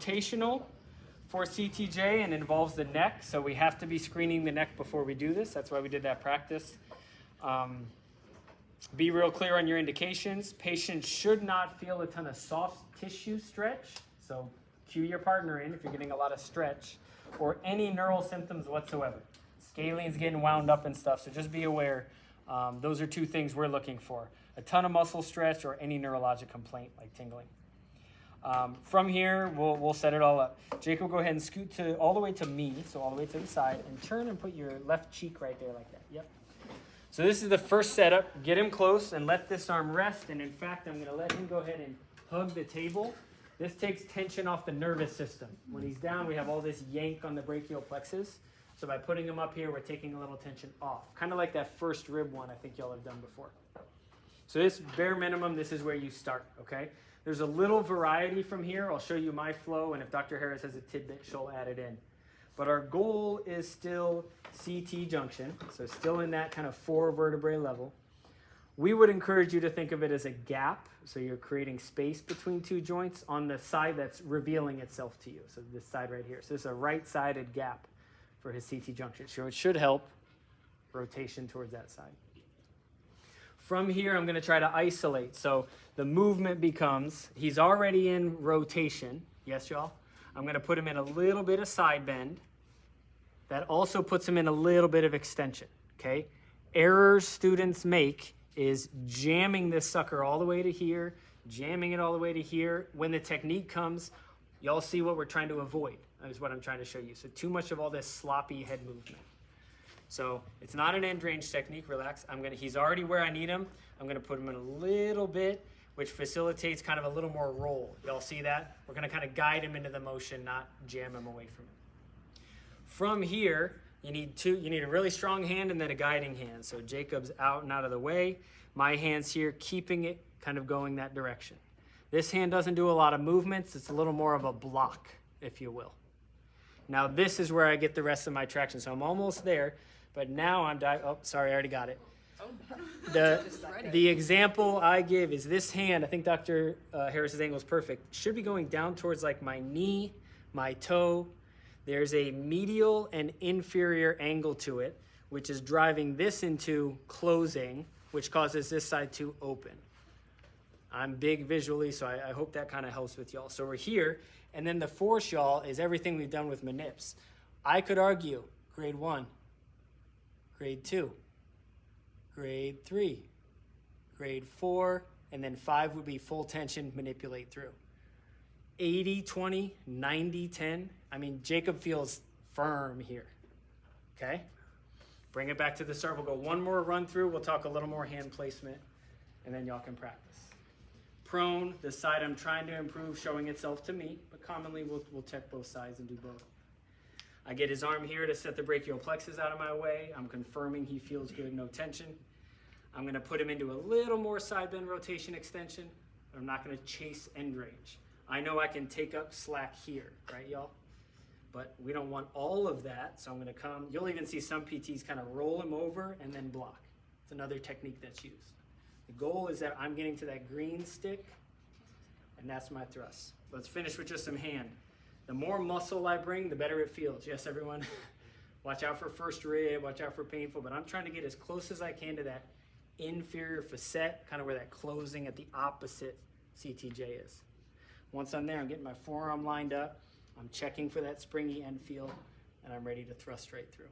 Rotational for CTJ and involves the neck, so we have to be screening the neck before we do this. That's why we did that practice. Be real clear on your indications. Patients should not feel a ton of soft tissue stretch, so cue your partner in if you're getting a lot of stretch, or any neural symptoms whatsoever. Scalene's getting wound up and stuff, so just be aware. Those are two things we're looking for. A ton of muscle stretch or any neurologic complaint like tingling. From here, we'll set it all up. Jacob, go ahead and scoot all the way to me, so all the way to the side, and turn and put your left cheek right there like that. Yep. So this is the first setup. Get him close and let this arm rest, and in fact, I'm going to let him go ahead and hug the table. This takes tension off the nervous system. When he's down, we have all this yank on the brachial plexus. So by putting him up here, we're taking a little tension off. Kind of like that first rib one I think y'all have done before. So this bare minimum, this is where you start, okay? There's a little variety from here. I'll show you my flow, and if Dr. Harris has a tidbit, she'll add it in. But our goal is still CT junction, so still in that kind of 4 vertebrae level. We would encourage you to think of it as a gap, so you're creating space between 2 joints on the side that's revealing itself to you, so this side right here. So this is a right-sided gap for his CT junction, so it should help rotation towards that side. From here, I'm going to try to isolate. So the movement becomes, he's already in rotation. Yes, y'all? I'm going to put him in a little bit of side bend. That also puts him in a little bit of extension, okay? Errors students make is jamming this sucker all the way to here, jamming it all the way to here. When the technique comes, y'all see what we're trying to avoid. That is what I'm trying to show you. So too much of all this sloppy head movement. So it's not an end range technique, relax. He's already where I need him. I'm gonna put him in a little bit, which facilitates kind of a little more roll. Y'all see that? We're gonna kind of guide him into the motion, not jam him away from it. From here, you need a really strong hand and then a guiding hand. So Jacob's out and out of the way. My hand's here, keeping it kind of going that direction. This hand doesn't do a lot of movements. It's a little more of a block, if you will. Now this is where I get the rest of my traction. So I'm almost there. But now oh, sorry, I already got it. The example I give is this hand, I think Dr. Harris's angle is perfect, should be going down towards like my knee, my toe. There's a medial and inferior angle to it, which is driving this into closing, which causes this side to open. I'm big visually, so I hope that kind of helps with y'all. So we're here, and then the force, y'all, is everything we've done with manips. I could argue grade 1, grade 2, grade 3, grade 4, and then 5 would be full tension, manipulate through. 80-20, 90-10. I mean, Jacob feels firm here, okay? Bring it back to the start. We'll go one more run through. We'll talk a little more hand placement, and then y'all can practice. Prone, the side I'm trying to improve, showing itself to me, but commonly we'll check both sides and do both. I get his arm here to set the brachial plexus out of my way. I'm confirming he feels good, no tension. I'm gonna put him into a little more side bend rotation extension. I'm not gonna chase end range. I know I can take up slack here, right y'all? But we don't want all of that, so I'm gonna come, you'll even see some PTs kind of roll him over and then block. It's another technique that's used. The goal is that I'm getting to that green stick, and that's my thrust. Let's finish with just some hand. The more muscle I bring, the better it feels. Yes, everyone? Watch out for first rib, watch out for painful, but I'm trying to get as close as I can to that inferior facet, kind of where that closing at the opposite CTJ is. Once I'm there, I'm getting my forearm lined up, I'm checking for that springy end feel, and I'm ready to thrust right through.